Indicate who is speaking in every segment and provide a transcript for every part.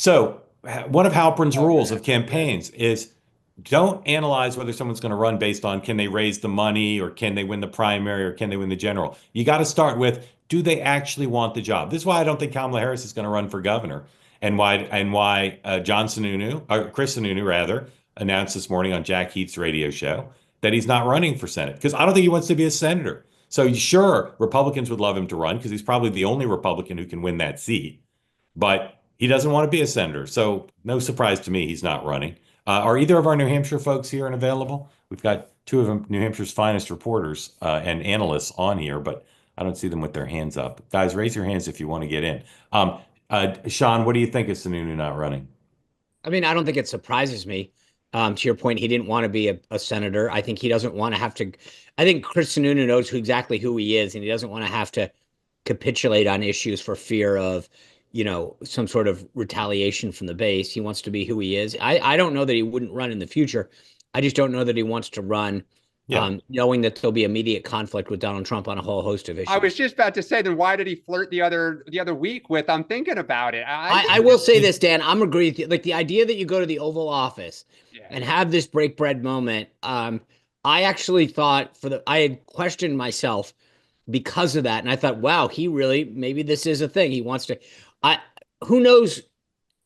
Speaker 1: So one of Halpern's
Speaker 2: Oh
Speaker 1: rules
Speaker 2: man,
Speaker 1: of campaigns is don't analyze whether someone's going to run based on can they raise the money or can they win the primary or can they win the general. You got to start with do they actually want the job? This is why I don't think Kamala Harris is going to run for governor, and why John Sununu or Chris Sununu rather announced this morning on Jack Heath's radio show that he's not running for Senate because I don't think he wants to be a senator. So sure, Republicans would love him to run because he's probably the only Republican who can win that seat, but he doesn't want to be a senator. So no surprise to me he's not running. Are either of our New Hampshire folks here and available? We've got two of them, New Hampshire's finest reporters and analysts on here, but I don't see them with their hands up. Guys, raise your hands if you want to get in. Sean, what do you think of Sununu not running?
Speaker 3: I mean, I don't think it surprises me. To your point, he didn't want to be a senator. I think he doesn't want to have to. I think Chris Sununu knows exactly who he is, and he doesn't want to have to capitulate on issues for fear of, some sort of retaliation from the base. He wants to be who he is. I don't know that he wouldn't run in the future. I just don't know that he wants to run,
Speaker 1: Yeah.
Speaker 3: knowing that there'll be immediate conflict with Donald Trump on a whole host of
Speaker 2: I
Speaker 3: issues.
Speaker 2: was just about to say, then why did he flirt the other week with? I'm thinking about it.
Speaker 3: I will say this, Dan. I'm agreeing with you. Like the idea that you go to the Oval Office
Speaker 2: Yeah.
Speaker 3: and have this break bread moment. I actually thought I had questioned myself because of that, and I thought, wow, he really maybe this is a thing. He wants to. I Who knows,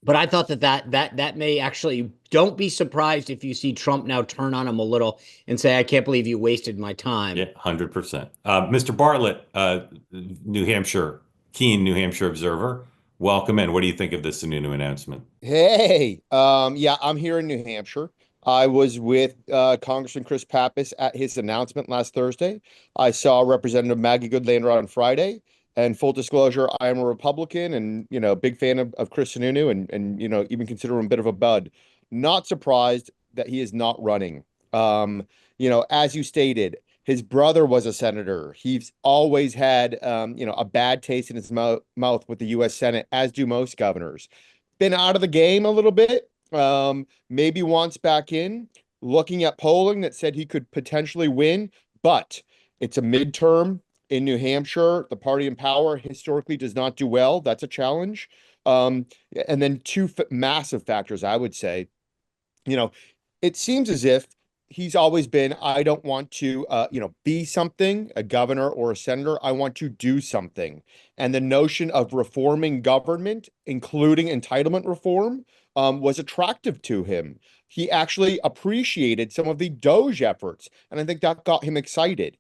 Speaker 3: but I thought that may actually. Don't be surprised if you see Trump now turn on him a little and say, "I can't believe you wasted my time."
Speaker 1: Yeah, 100%. Mr. Bartlett, New Hampshire, keen New Hampshire observer. Welcome in. What do you think of this Sununu announcement?
Speaker 4: Hey, yeah, I'm here in New Hampshire. I was with Congressman Chris Pappas at his announcement last Thursday. I saw Representative Maggie Goodlander on Friday. And full disclosure, I am a Republican and, big fan of Chris Sununu and, even consider him a bit of a bud. Not surprised that he is not running. As you stated, his brother was a senator. He's always had, a bad taste in his mouth with the U.S. Senate, as do most governors. Been out of the game a little bit. Maybe wants back in. Looking at polling that said he could potentially win, but it's a midterm in New Hampshire. The party in power historically does not do well. That's a challenge. And then two massive factors, I would say. It seems as if he's always been, I don't want to, be something, a governor or a senator. I want to do something. And the notion of reforming government, including entitlement reform, was attractive to him. He actually appreciated some of the Doge efforts, and I think that got him excited.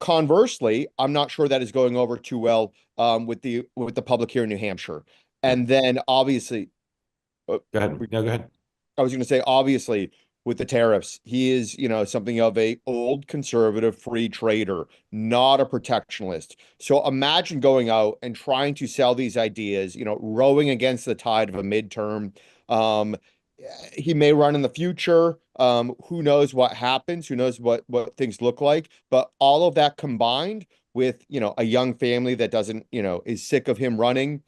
Speaker 4: Conversely, I'm not sure that is going over too well with the public here in New Hampshire. And then obviously,
Speaker 1: Go ahead. No, go ahead.
Speaker 4: I was going to say, obviously, with the tariffs, he is, something of a old conservative free trader, not a protectionist. So imagine going out and trying to sell these ideas, rowing against the tide of a midterm. Um, he may run in the future. Who knows what happens? Who knows what things look like? But all of that combined with, a young family that doesn't, is sick of him running,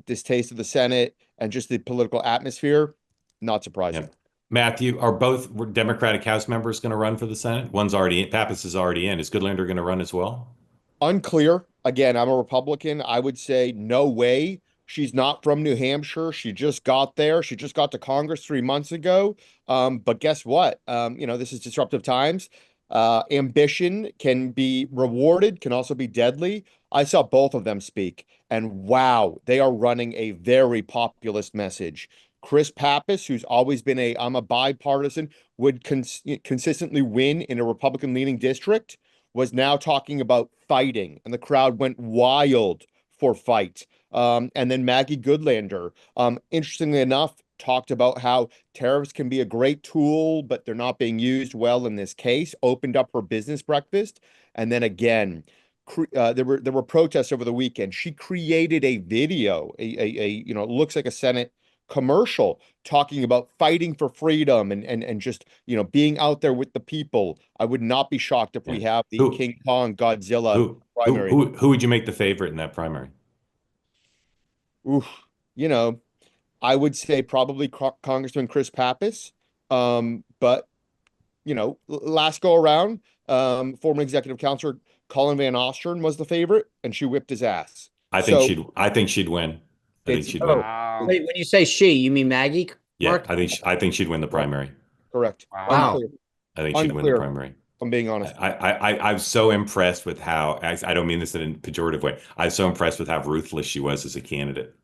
Speaker 4: distaste of the Senate and just the political atmosphere, not
Speaker 1: Yeah.
Speaker 4: surprising.
Speaker 1: Matthew, are both Democratic House members going to run for the Senate? One's already in. Pappas is already in. Is Goodlander going to run as well?
Speaker 4: Unclear. Again, I'm a Republican. I would say no way. She's not from New Hampshire. She just got there. She just got to Congress 3 months ago. But guess what? This is disruptive times. Ambition can be rewarded, can also be deadly. I saw both of them speak, and wow, they are running a very populist message. Chris Pappas, who's always been I'm a bipartisan, would consistently win in a Republican leaning district, was now talking about fighting, and the crowd went wild for fight. And then Maggie Goodlander, interestingly enough, talked about how tariffs can be a great tool, but they're not being used well in this case, opened up her business breakfast. And then again, there were protests over the weekend. She created a video, it looks like a Senate commercial talking about fighting for freedom and just being out there with the people. I would not be shocked if
Speaker 1: Yeah.
Speaker 4: we have the
Speaker 1: Who
Speaker 4: King Kong Godzilla
Speaker 1: who who
Speaker 4: primary.
Speaker 1: who would you make the favorite in that primary?
Speaker 4: Oof, you know, I would say probably Congressman Chris Pappas. But last go around, former executive counselor Colin Van Ostern was the favorite, and she whipped his ass.
Speaker 1: I think
Speaker 4: So
Speaker 1: she'd I think she'd win. I think
Speaker 4: It's
Speaker 1: she'd
Speaker 4: no,
Speaker 1: win.
Speaker 2: Wow.
Speaker 3: Wait, when you say she, you mean Maggie?
Speaker 1: Yeah,
Speaker 3: Mark?
Speaker 1: I think she'd win the primary.
Speaker 4: correct.
Speaker 2: Wow.
Speaker 4: Unclear.
Speaker 1: I think she'd win the
Speaker 4: Unclear.
Speaker 1: primary.
Speaker 4: I'm being honest.
Speaker 1: I'm so impressed with how, I don't mean this in a pejorative way. I'm so impressed with how ruthless she was as a candidate.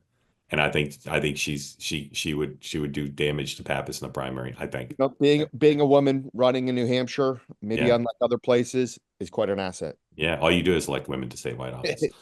Speaker 1: And I think she would do damage to Pappas in the primary, I think.
Speaker 4: You know, being a woman running in New Hampshire, maybe
Speaker 1: Yeah.
Speaker 4: unlike other places, is quite an asset.
Speaker 1: Yeah, all you do is elect women to statewide office.